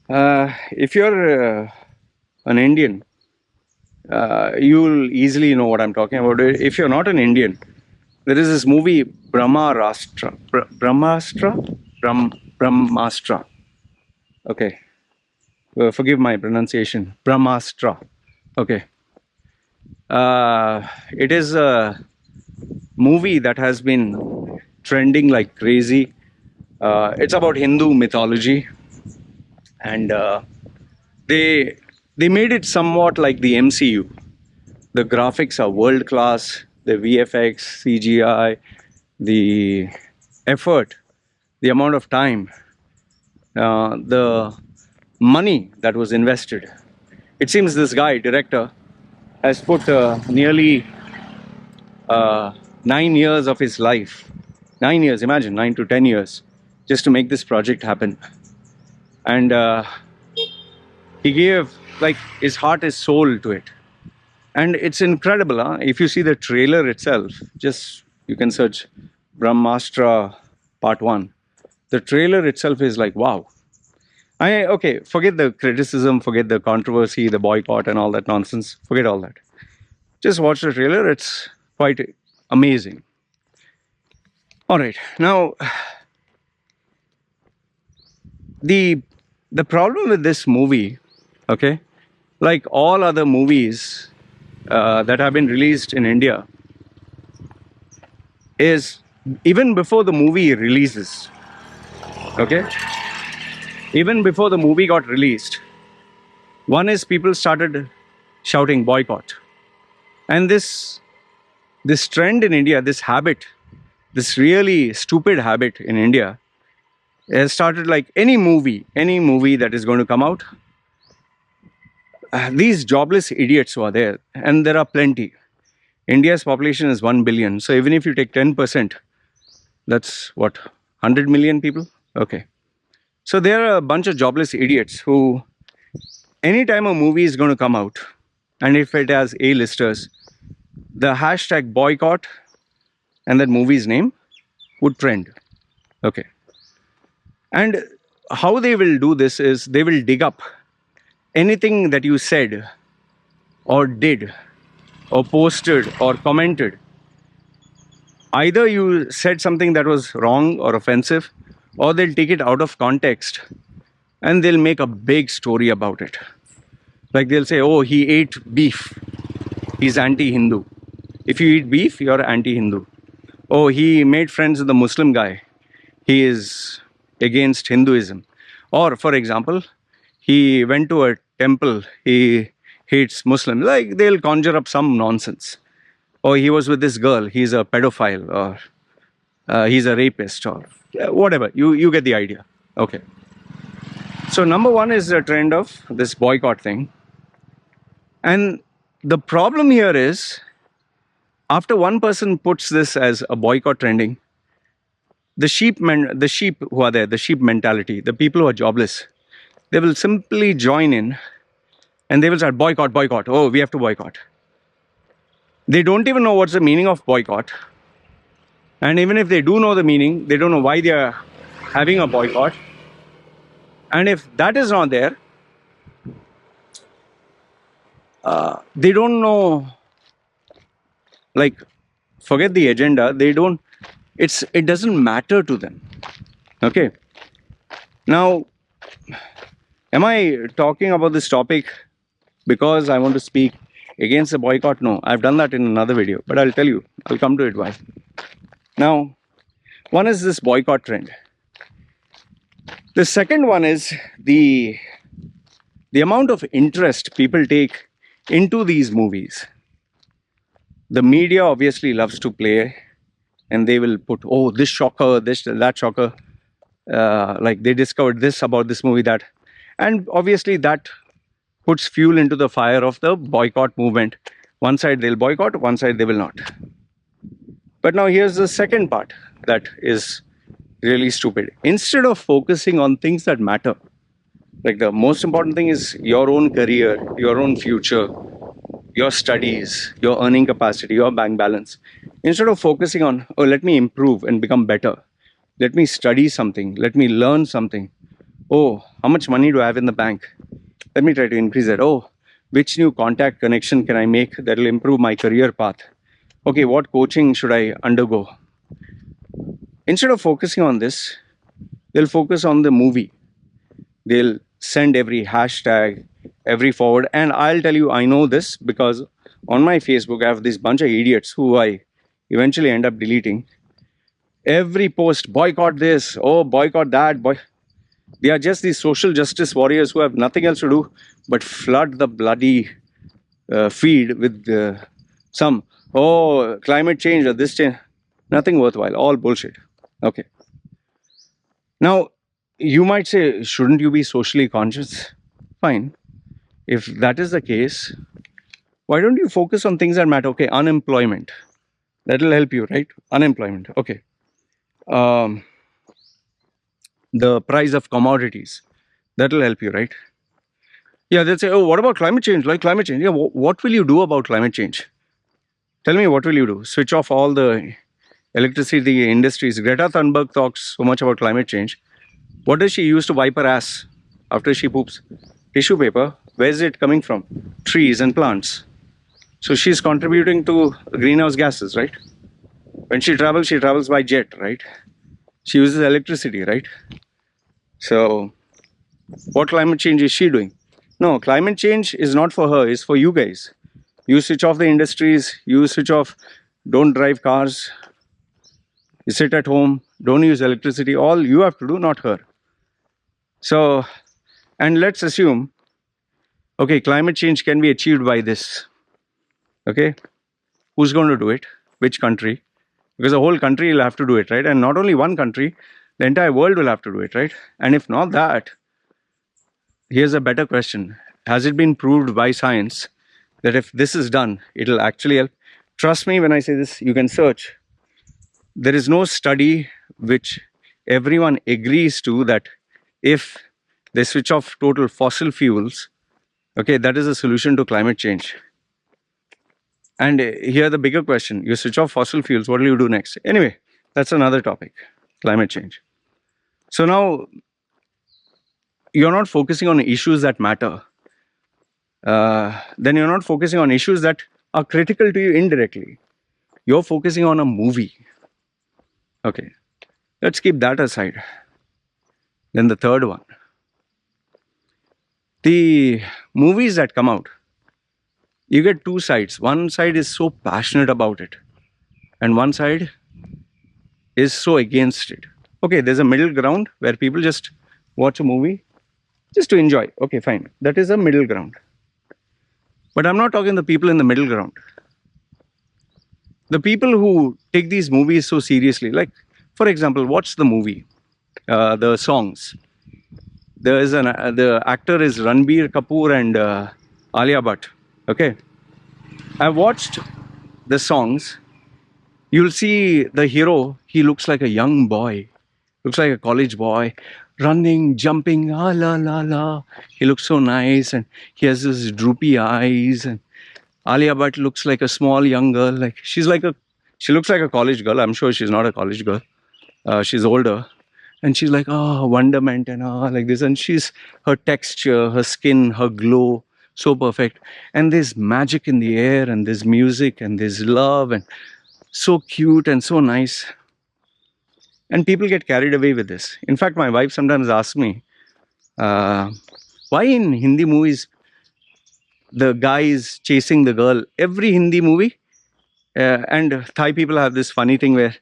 If you're an Indian, you'll easily know what I'm talking about. If you're not an Indian, there is this movie Brahmastra. Brahmastra? Brahmastra. Okay. Forgive my pronunciation. Brahmastra. Okay. It is a movie that has been trending like crazy. It's about Hindu mythology, and they they made it somewhat like the MCU. The graphics are world class. The VFX, CGI, the effort, the amount of time, the money that was invested. It seems this guy, director, has put nearly 9 years of his life. 9 years, imagine, 9 to 10 years, just to make this project happen. And he gave like his heart, his soul to it. And it's incredible. Huh? If you see the trailer itself, just you can search Brahmastra Part 1. The trailer itself is like, wow. Okay, forget the criticism, forget the controversy, the boycott, and all that nonsense. Forget all that. Just watch the trailer. It's quite amazing. All right. Now, the problem with this movie, okay, like all other movies that have been released in India, is even before the movie releases, okay, even before the movie got released, one is people started shouting boycott, and this trend in India, this habit, this really stupid habit in India, has started like any movie that is going to come out. These jobless idiots who are there, and there are plenty. India's population is 1 billion. So even if you take 10%, that's what, 100 million people? Okay. So there are a bunch of jobless idiots who, anytime a movie is going to come out, and if it has A-listers, the hashtag boycott and that movie's name would trend. Okay. And how they will do this is they will dig up anything that you said or did or posted or commented. Either you said something that was wrong or offensive, or they'll take it out of context and they'll make a big story about it. Like they'll say, oh, he ate beef, he's anti-Hindu. If you eat beef, you're anti-Hindu. Oh, he made friends with a Muslim guy, he is against Hinduism. Or for example, he went to a temple, he hates Muslims. Like they'll conjure up some nonsense. Or he was with this girl, he's a pedophile, or he's a rapist, or whatever. You get the idea. Okay. So number one is the trend of this boycott thing. And the problem here is, after one person puts this as a boycott trending, the sheep who are there, the sheep mentality, the people who are jobless, they will simply join in and they will start boycott. Oh, we have to boycott. They don't even know what's the meaning of boycott. And even if they do know the meaning, they don't know why they are having a boycott. And if that is not there, they don't know, like, forget the agenda, they don't, it doesn't matter to them. Okay. Now, am I talking about this topic because I want to speak against the boycott? No, I've done that in another video, but I'll tell you, I'll come to it why. Now, one is this boycott trend. The second one is the amount of interest people take into these movies. The media obviously loves to play, and they will put, oh, this shocker, this, that shocker. Like they discovered this about this movie, that. And obviously that puts fuel into the fire of the boycott movement. One side they'll boycott, one side they will not. But now here's the second part that is really stupid. Instead of focusing on things that matter, like the most important thing is your own career, your own future, your studies, your earning capacity, your bank balance. Instead of focusing on, oh, let me improve and become better, let me study something, let me learn something, Oh, how much money do I have in the bank? Let me try to increase that. Oh, which new contact connection can I make that will improve my career path? Okay, what coaching should I undergo? Instead of focusing on this, they'll focus on the movie. They'll send every hashtag, every forward. And I'll tell you, I know this because on my Facebook, I have this bunch of idiots who I eventually end up deleting. Every post, boycott this, oh, boycott that. They are just these social justice warriors who have nothing else to do but flood the bloody feed with some, oh, climate change or this change. Nothing worthwhile, all bullshit. Okay. Now, you might say, shouldn't you be socially conscious? Fine. If that is the case, why don't you focus on things that matter? Okay, unemployment. That will help you, right? Unemployment. Okay. Um, the price of commodities. That will help you, right? Yeah, they'll say, oh, what about climate change? Like climate change. Yeah, what will you do about climate change? Tell me, what will you do? Switch off all the electricity industries. Greta Thunberg talks so much about climate change. What does she use to wipe her ass after she poops? Tissue paper. Where is it coming from? Trees and plants. So she's contributing to greenhouse gases, right? When she travels by jet, right? She uses electricity, right? So what climate change is she doing? No, climate change is not for her, it's for you guys. You switch off the industries, you switch off, don't drive cars, you sit at home, don't use electricity, all you have to do, not her. So, and let's assume, okay, climate change can be achieved by this. Okay, who's going to do it? Which country? Because the whole country will have to do it, right? And not only one country, the entire world will have to do it, right? And if not that, here's a better question. Has it been proved by science that if this is done, it'll actually help? Trust me when I say this, you can search. There is no study which everyone agrees to that if they switch off total fossil fuels, okay, that is a solution to climate change. And here the bigger question, you switch off fossil fuels, what will you do next? Anyway, that's another topic, climate change. So now, you're not focusing on issues that matter. Then you're not focusing on issues that are critical to you indirectly. You're focusing on a movie. Okay, let's keep that aside. Then the third one. The movies that come out, you get two sides. One side is so passionate about it, and one side is so against it. Okay, there's a middle ground where people just watch a movie just to enjoy. Okay, fine. That is a middle ground. But I'm not talking the people in the middle ground. The people who take these movies so seriously, like, for example, watch the movie, the songs. There is the actor is Ranbir Kapoor and Alia Bhatt. Okay, I've watched the songs. You'll see the hero. He looks like a young boy, looks like a college boy, running, jumping, ah la la la. He looks so nice, and he has these droopy eyes. And Alia Bhatt looks like a small young girl. Like she looks like a college girl. I'm sure she's not a college girl. She's older, and she's like, oh, wonderment and like this. And her texture, her skin, her glow, so perfect. And there's magic in the air, and there's music, and there's love, and so cute and so nice. And people get carried away with this. In fact, my wife sometimes asks me, why in Hindi movies the guy is chasing the girl? Every Hindi movie, and Thai people have this funny thing where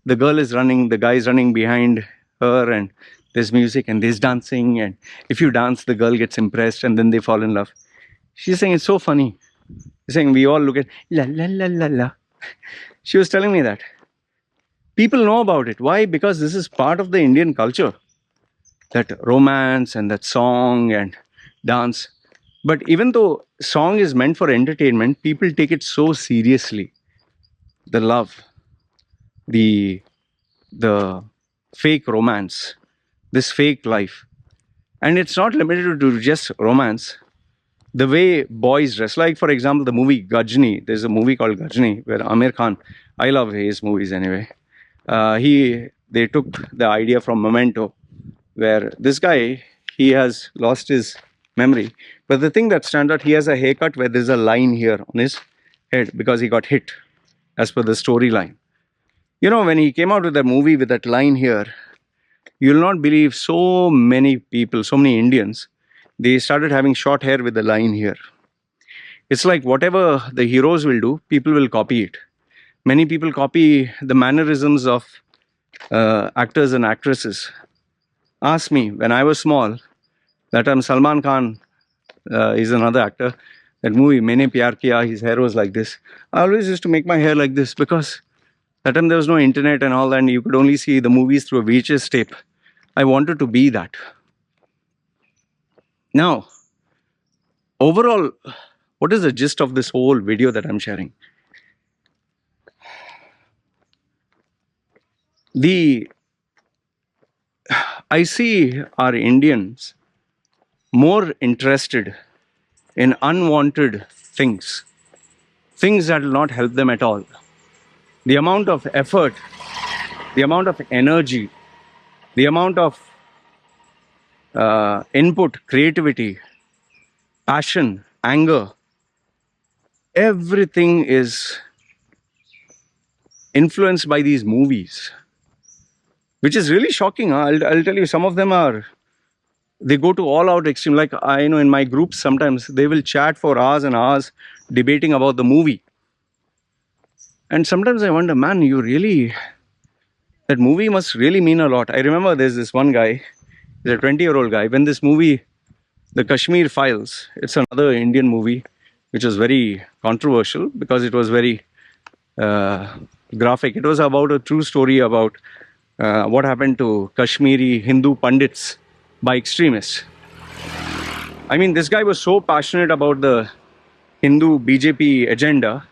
the girl is running, the guy is running behind her, and there's music and there's dancing. And if you dance, the girl gets impressed and then they fall in love. She's saying it's so funny. She's saying we all look at la la la la la. She was telling me that. People know about it. Why? Because this is part of the Indian culture. That romance and that song and dance. But even though song is meant for entertainment, people take it so seriously. The love, the fake romance, this fake life. And it's not limited to just romance. The way boys dress, like for example, the movie Gajni. There's a movie called Gajni where Amir Khan, I love his movies anyway. They took the idea from Memento, where this guy, he has lost his memory. But the thing that stands out, he has a haircut where there's a line here on his head because he got hit, as per the storyline. You know, when he came out with that movie with that line here, you'll not believe so many people, so many Indians, they started having short hair with the line here. It's like whatever the heroes will do, people will copy it. Many people copy the mannerisms of actors and actresses. Ask me, when I was small, that time Salman Khan is another actor. That movie, Maine Pyar Kiya, his hair was like this. I always used to make my hair like this because that time there was no internet and all that, and you could only see the movies through a VHS tape. I wanted to be that. Now, overall, what is the gist of this whole video that I'm sharing? I see our Indians more interested in unwanted things that will not help them at all. The amount of effort, the amount of energy, the amount of input, creativity, passion, anger, everything is influenced by these movies, which is really shocking. I'll tell you, some of them they go to all out extreme. Like I know in my groups, sometimes they will chat for hours and hours debating about the movie. And sometimes I wonder, man, that movie must really mean a lot. I remember there's this one guy, he's a 20-year-old guy. When this movie, The Kashmir Files, it's another Indian movie, which was very controversial because it was very graphic. It was about a true story about what happened to Kashmiri Hindu Pandits by extremists. I mean, this guy was so passionate about the Hindu BJP agenda.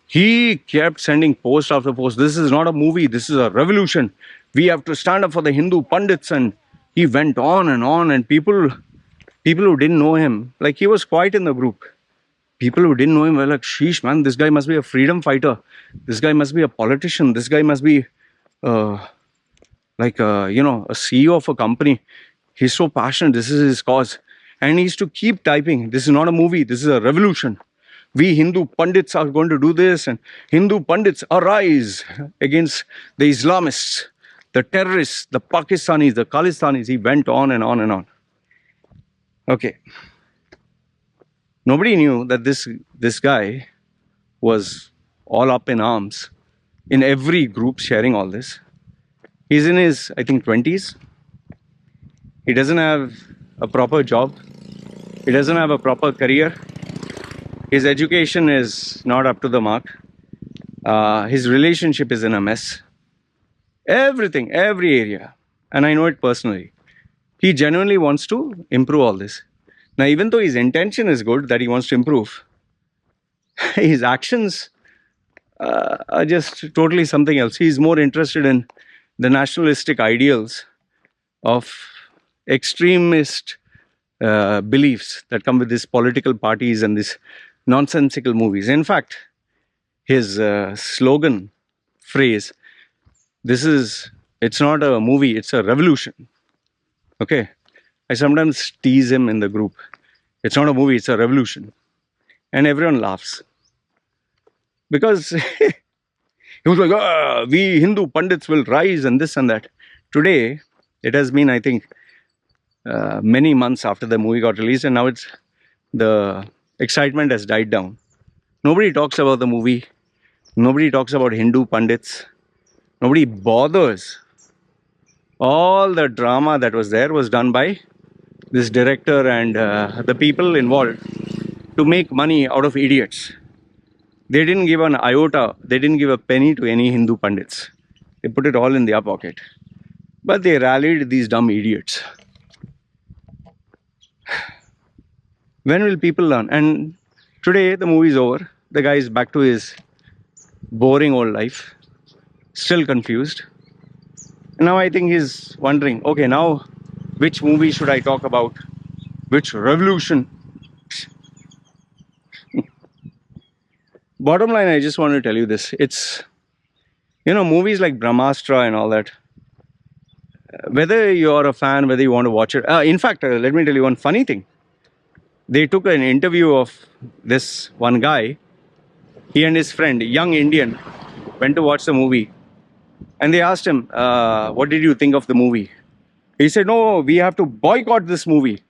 He kept sending post after post. This is not a movie. This is a revolution. We have to stand up for the Hindu Pandits. And he went on. And people who didn't know him, like he was quiet in the group. People who didn't know him were like, sheesh, man, this guy must be a freedom fighter. This guy must be a politician. This guy must be a CEO of a company. He's so passionate. This is his cause. And he used to keep typing, this is not a movie. This is a revolution. We Hindu Pandits are going to do this. And Hindu Pandits arise against the Islamists, the terrorists, the Pakistanis, the Khalistanis. He went on and on and on. Okay. Nobody knew that this guy was all up in arms in every group sharing all this. He's in his, I think, 20s. He doesn't have a proper job. He doesn't have a proper career. His education is not up to the mark. His relationship is in a mess. Everything, every area. And I know it personally. He genuinely wants to improve all this. Now, even though his intention is good, that he wants to improve, his actions are just totally something else. He's more interested in the nationalistic ideals of extremist beliefs that come with these political parties and these nonsensical movies. In fact, his slogan phrase, it's not a movie, it's a revolution. Okay. I sometimes tease him in the group. It's not a movie, it's a revolution. And everyone laughs. Because he was like, we Hindu Pandits will rise and this and that. Today, it has been, I think, many months after the movie got released, and now the excitement has died down. Nobody talks about the movie. Nobody talks about Hindu Pandits. Nobody bothers. All the drama that was there was done by this director and the people involved to make money out of idiots. They didn't give an iota, they didn't give a penny to any Hindu Pandits. They put it all in their pocket. But they rallied these dumb idiots. When will people learn? And today the movie is over. The guy is back to his boring old life. Still confused. Now I think he's wondering, okay, now which movie should I talk about? Which revolution? Bottom line, I just want to tell you this. It's, movies like Brahmastra and all that, whether you're a fan, whether you want to watch it. In fact, let me tell you one funny thing. They took an interview of this one guy. He and his friend, young Indian, went to watch the movie. And they asked him, what did you think of the movie? He said, no, we have to boycott this movie.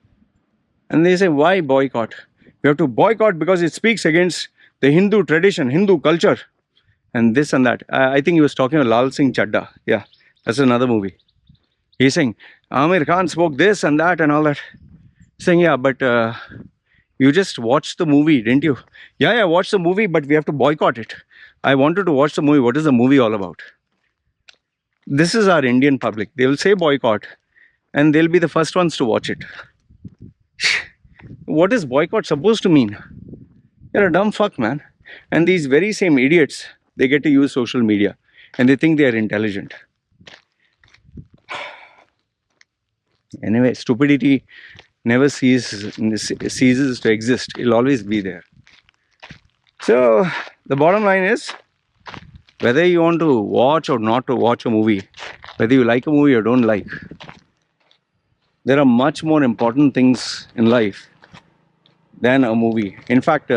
And they say, why boycott? We have to boycott because it speaks against the Hindu tradition, Hindu culture, and this and that. I think he was talking about Lal Singh Chadda. Yeah, that's another movie. He's saying, Amir Khan spoke this and that and all that. Saying, yeah, but you just watched the movie, didn't you? Yeah, I watched the movie, but we have to boycott it. I wanted to watch the movie. What is the movie all about? This is our Indian public. They will say boycott, and they'll be the first ones to watch it. What is boycott supposed to mean? You're a dumb fuck, man. And these very same idiots, they get to use social media and they think they are intelligent. Anyway, stupidity never ceases to exist. It'll always be there. So the bottom line is, whether you want to watch or not to watch a movie, whether you like a movie or don't like, there are much more important things in life than a movie. In fact,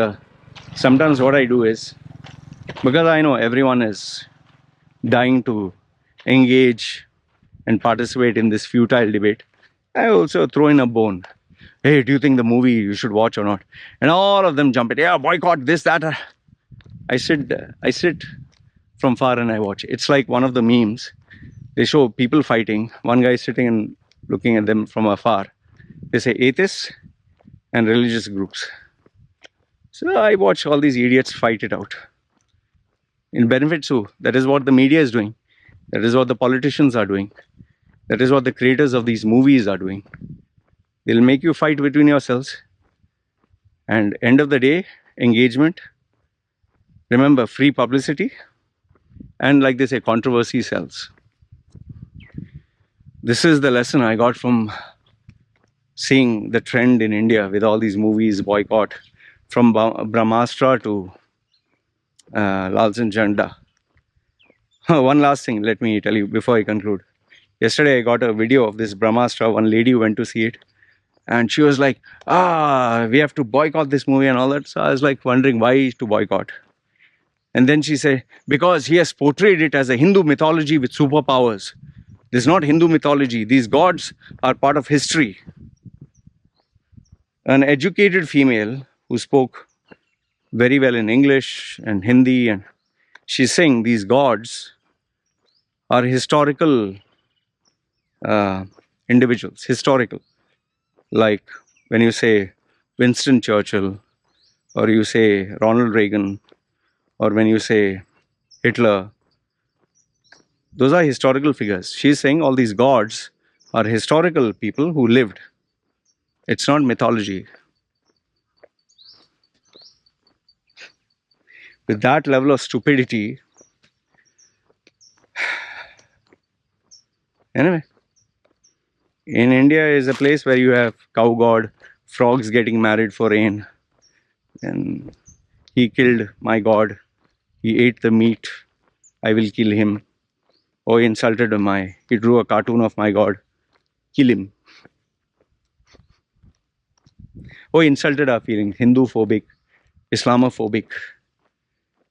sometimes what I do is, because I know everyone is dying to engage and participate in this futile debate, I also throw in a bone. Hey, do you think the movie you should watch or not? And all of them jump in. Yeah, boycott this, that. I sit from far and I watch. It's like one of the memes. They show people fighting. One guy is sitting and looking at them from afar. They say atheists and religious groups. So I watch all these idiots fight it out. In benefits who? That is what the media is doing. That is what the politicians are doing. That is what the creators of these movies are doing. They'll make you fight between yourselves. And end of the day, engagement. Remember, free publicity. And like they say, controversy sells. This is the lesson I got from seeing the trend in India with all these movies, boycott, from Brahmastra to Lal Singh Chadda. One last thing, let me tell you before I conclude. Yesterday I got a video of this Brahmastra. One lady went to see it and she was like, we have to boycott this movie and all that. So I was like wondering why to boycott. And then she said, because he has portrayed it as a Hindu mythology with superpowers. This is not Hindu mythology. These gods are part of history. An educated female who spoke very well in English and Hindi, and she's saying these gods are historical individuals, historical. Like when you say Winston Churchill, or you say Ronald Reagan, or when you say Hitler, those are historical figures. She's saying all these gods are historical people who lived. It's not mythology. With that level of stupidity, anyway, in India is a place where you have cow god, frogs getting married for rain, and he killed my god, he ate the meat, I will kill him. Oh, he insulted he drew a cartoon of my god, kill him. Oh, he insulted our feelings, Hindu phobic, Islamophobic,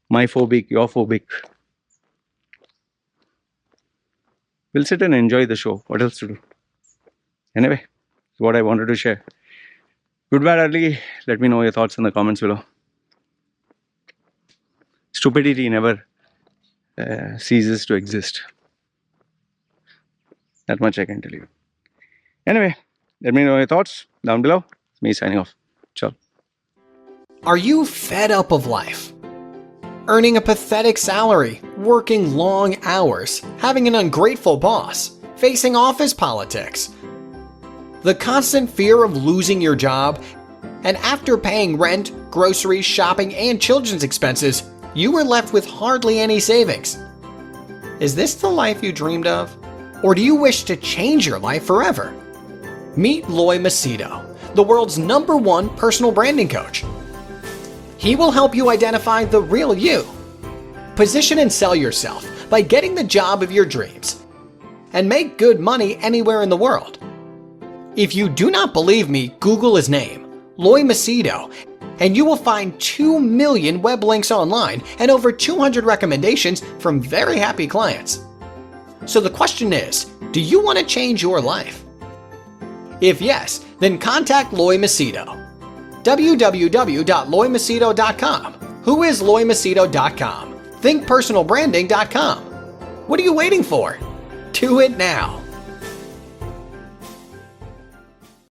my phobic, your phobic. We'll sit and enjoy the show. What else to do? Anyway, it's what I wanted to share. Good, bad, ugly. Let me know your thoughts in the comments below. Stupidity never ceases to exist. That much I can tell you. Anyway, let me know your thoughts down below. It's me signing off. Ciao. Are you fed up of life? Earning a pathetic salary, working long hours, having an ungrateful boss, facing office politics, the constant fear of losing your job, and after paying rent, groceries, shopping, and children's expenses, you were left with hardly any savings. Is this the life you dreamed of? Or do you wish to change your life forever? Meet Loy Machedo, the world's #1 personal branding coach. He will help you identify the real you. Position and sell yourself by getting the job of your dreams. and make good money anywhere in the world. If you do not believe me, Google his name, Loy Machedo, and you will find 2 million web links online and over 200 recommendations from very happy clients. So the question is, do you want to change your life? If yes, then contact Loy Machedo. www.loymachedo.com. Who is loymachedo.com? Thinkpersonalbranding.com. What are you waiting for? Do it now.